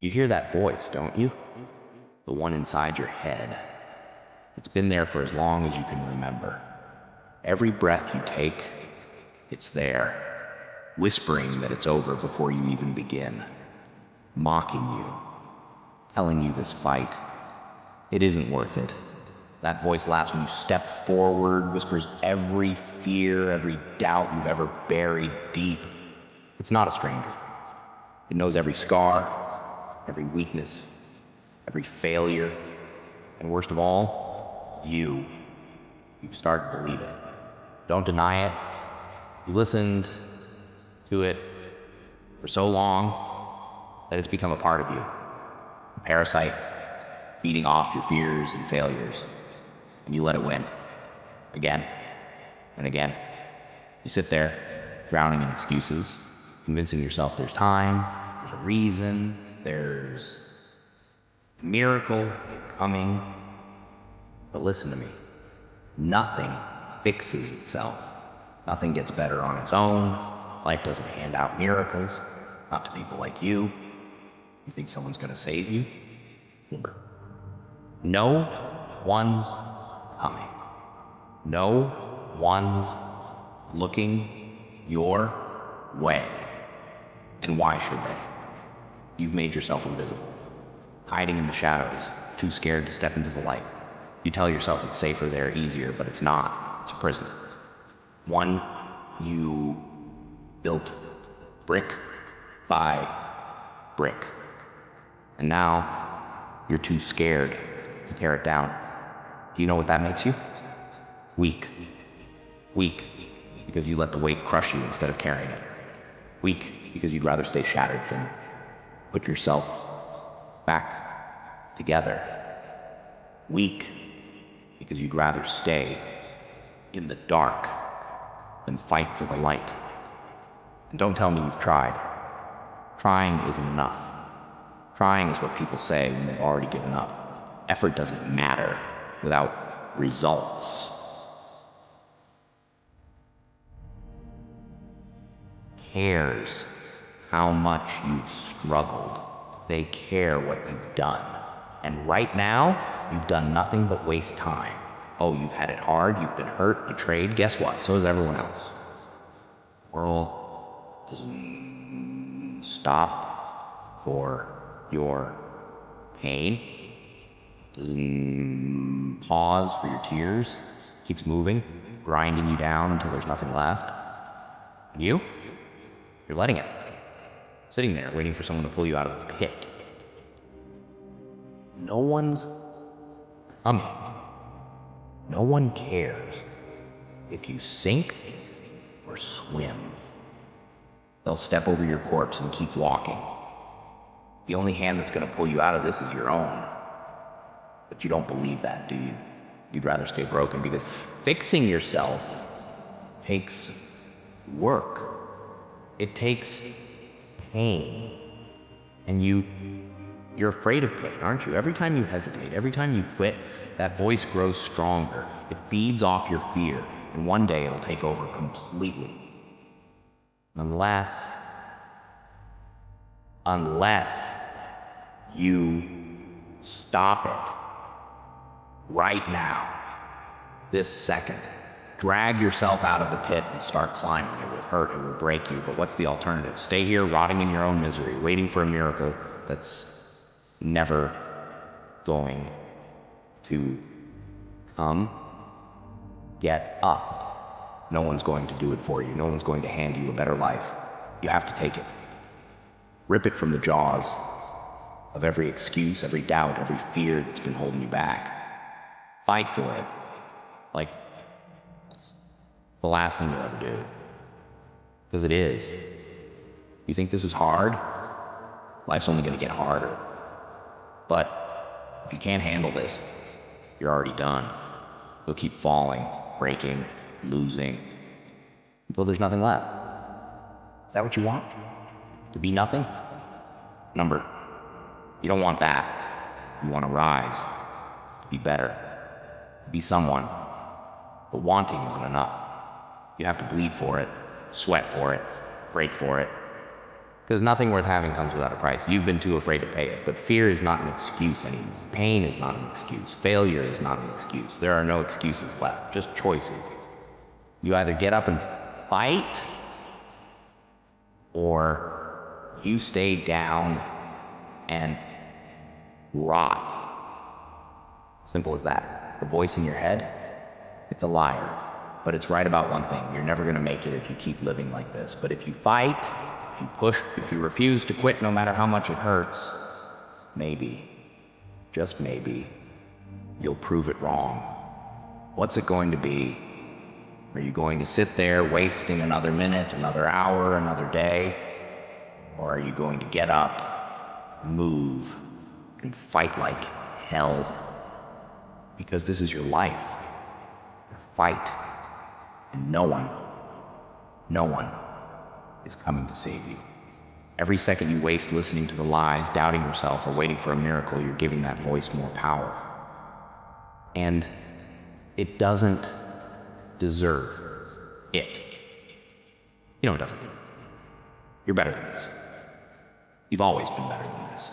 You hear that voice, don't you? The one inside your head. It's been there for as long as you can remember. Every breath you take, it's there, whispering that it's over before you even begin, mocking you, telling you this fight, it isn't worth it. That voice laughs when you step forward, whispers every fear, every doubt you've ever buried deep. It's not a stranger. It knows every scar, every weakness, every failure, and worst of all, you. You've started to believe it. Don't deny it. You listened to it for so long that it's become a part of you. A parasite, feeding off your fears and failures. And you let it win. Again and again. You sit there, drowning in excuses, convincing yourself there's time, there's a reason, there's a miracle coming. But listen to me. Nothing fixes itself. Nothing gets better on its own. Life doesn't hand out miracles, not to people like you. You think someone's gonna save you? No one's coming. No one's looking your way. And why should they? You've made yourself invisible, hiding in the shadows, too scared to step into the light. You tell yourself it's safer there, easier, but it's not. It's a prison. One you built brick by brick. And now you're too scared to tear it down. Do you know what that makes you? Weak. Weak because you let the weight crush you instead of carrying it. Weak because you'd rather stay shattered than put yourself back together. Weak because you'd rather stay in the dark than fight for the light. And don't tell me you've tried. Trying isn't enough. Trying is what people say when they've already given up. Effort doesn't matter without results. Cares how much you've struggled. They care what you've done. And right now, you've done nothing but waste time. Oh, you've had it hard, you've been hurt, betrayed. Guess what? So is everyone else. The world doesn't stop for your pain. Doesn't pause for your tears. Keeps moving, grinding you down until there's nothing left. And you're letting it. Sitting there, waiting for someone to pull you out of the pit. No one's coming. No one cares if you sink or swim. They'll step over your corpse and keep walking. The only hand that's gonna pull you out of this is your own. But you don't believe that, do you? You'd rather stay broken because fixing yourself takes work. It takes pain. And you're afraid of pain, aren't you? Every time you hesitate, every time you quit, that voice grows stronger. It feeds off your fear, and one day it'll take over completely. Unless you stop it right now, this second. Drag yourself out of the pit and start climbing. It will hurt, it will break you, but what's the alternative? Stay here rotting in your own misery, waiting for a miracle that's never going to come. Get up. No one's going to do it for you. No one's going to hand you a better life. You have to take it. Rip it from the jaws of every excuse, every doubt, every fear that's been holding you back. Fight for it. Like the last thing you'll ever do. Because it is. You think this is hard? Life's only going to get harder. But if you can't handle this, you're already done. You'll keep falling, breaking, losing, until there's nothing left. Is that what you want? To be nothing? Remember, you don't want that. You want to rise, to be better, to be someone. But wanting isn't enough. You have to bleed for it, sweat for it, break for it. Because nothing worth having comes without a price. You've been too afraid to pay it. But fear is not an excuse anymore. Pain is not an excuse. Failure is not an excuse. There are no excuses left, just choices. You either get up and fight, or you stay down and rot. Simple as that. The voice in your head, it's a liar. But it's right about one thing. You're never gonna make it if you keep living like this. But if you fight, if you push, if you refuse to quit no matter how much it hurts, maybe, just maybe, you'll prove it wrong. What's it going to be? Are you going to sit there wasting another minute, another hour, another day? Or are you going to get up, move, and fight like hell? Because this is your life. Fight. And no one is coming to save you. Every second you waste listening to the lies, doubting yourself, or waiting for a miracle, you're giving that voice more power. And it doesn't deserve it. You know it doesn't. You're better than this. You've always been better than this.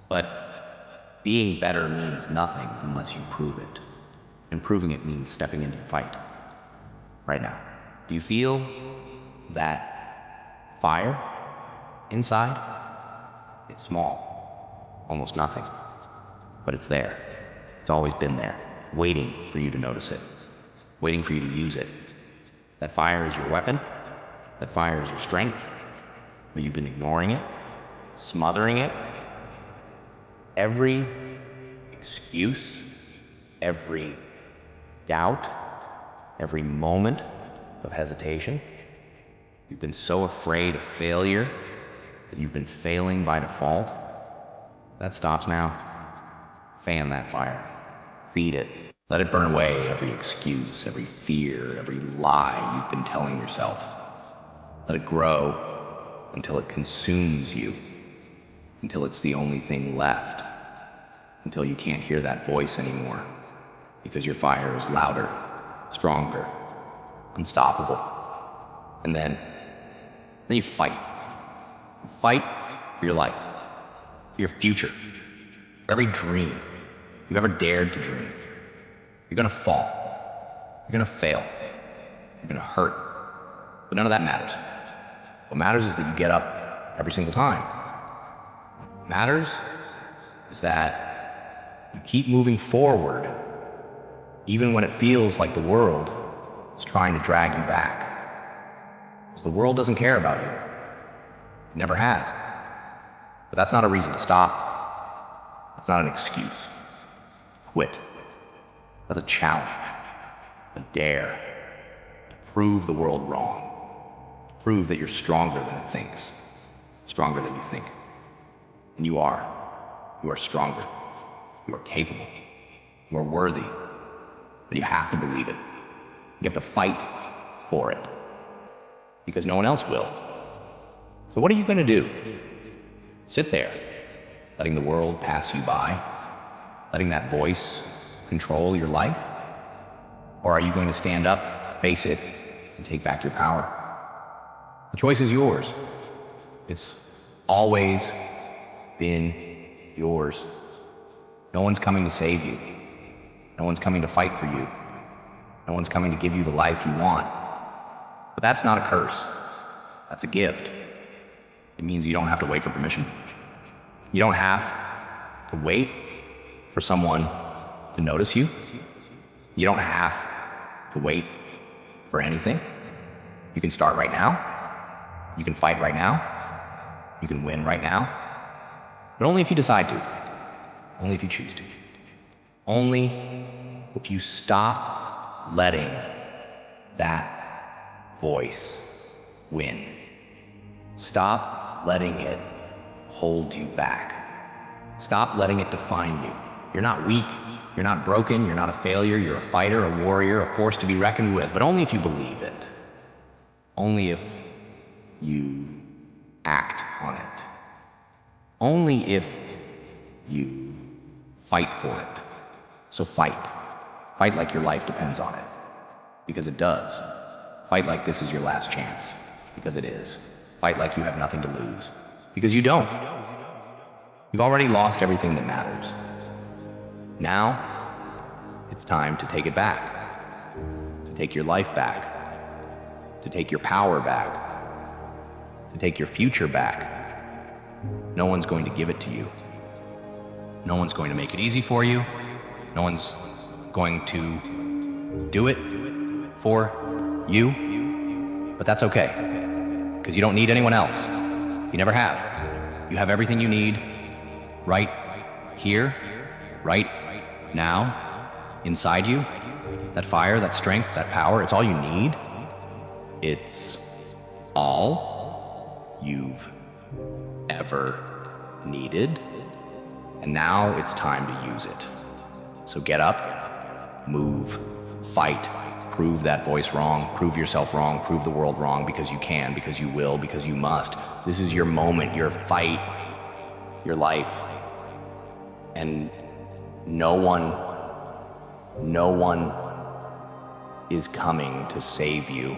But being better means nothing unless you prove it. And proving it means stepping into the fight. Right now. Do you feel that fire inside? It's small, almost nothing, but it's there. It's always been there, waiting for you to notice it, waiting for you to use it. That fire is your weapon. That fire is your strength, but you've been ignoring it, smothering it. Every excuse, every doubt, every moment of hesitation. You've been so afraid of failure that you've been failing by default. That stops now. Fan that fire. Feed it. Let it burn away every excuse, every fear, every lie you've been telling yourself. Let it grow until it consumes you, until it's the only thing left, until you can't hear that voice anymore, because your fire is louder, stronger, unstoppable. And then you fight. You fight for your life, for your future, for every dream you've ever dared to dream. You're gonna fall. You're gonna fail. You're gonna hurt. But none of that matters. What matters is that you get up every single time. What matters is that you keep moving forward, even when it feels like the world is trying to drag you back. Because the world doesn't care about you. It never has. But that's not a reason to stop. That's not an excuse. Quit. That's a challenge. A dare. To prove the world wrong. To prove that you're stronger than it thinks. Stronger than you think. And you are. You are stronger. You are capable. You are worthy. But you have to believe it. You have to fight for it. Because no one else will. So what are you going to do? Sit there, letting the world pass you by? Letting that voice control your life? Or are you going to stand up, face it, and take back your power? The choice is yours. It's always been yours. No one's coming to save you. No one's coming to fight for you. No one's coming to give you the life you want. But that's not a curse. That's a gift. It means you don't have to wait for permission. You don't have to wait for someone to notice you. You don't have to wait for anything. You can start right now. You can fight right now. You can win right now. But only if you decide to. Only if you choose to. Only if you stop letting that voice win. Stop letting it hold you back. Stop letting it define you. You're not weak. You're not broken. You're not a failure. You're a fighter, a warrior, a force to be reckoned with. But only if you believe it. Only if you act on it. Only if you fight for it. So fight. Fight like your life depends on it. Because it does. Fight like this is your last chance. Because it is. Fight like you have nothing to lose. Because you don't. You've already lost everything that matters. Now, it's time to take it back. To take your life back. To take your power back. To take your future back. No one's going to give it to you. No one's going to make it easy for you. No one's going to do it for you. But that's okay, because you don't need anyone else. You never have. You have everything you need right here, right now, inside you. That fire, that strength, that power, it's all you need. It's all you've ever needed. And now it's time to use it. So get up, move, fight, prove that voice wrong, prove yourself wrong, prove the world wrong, because you can, because you will, because you must. This is your moment, your fight, your life. And no one is coming to save you.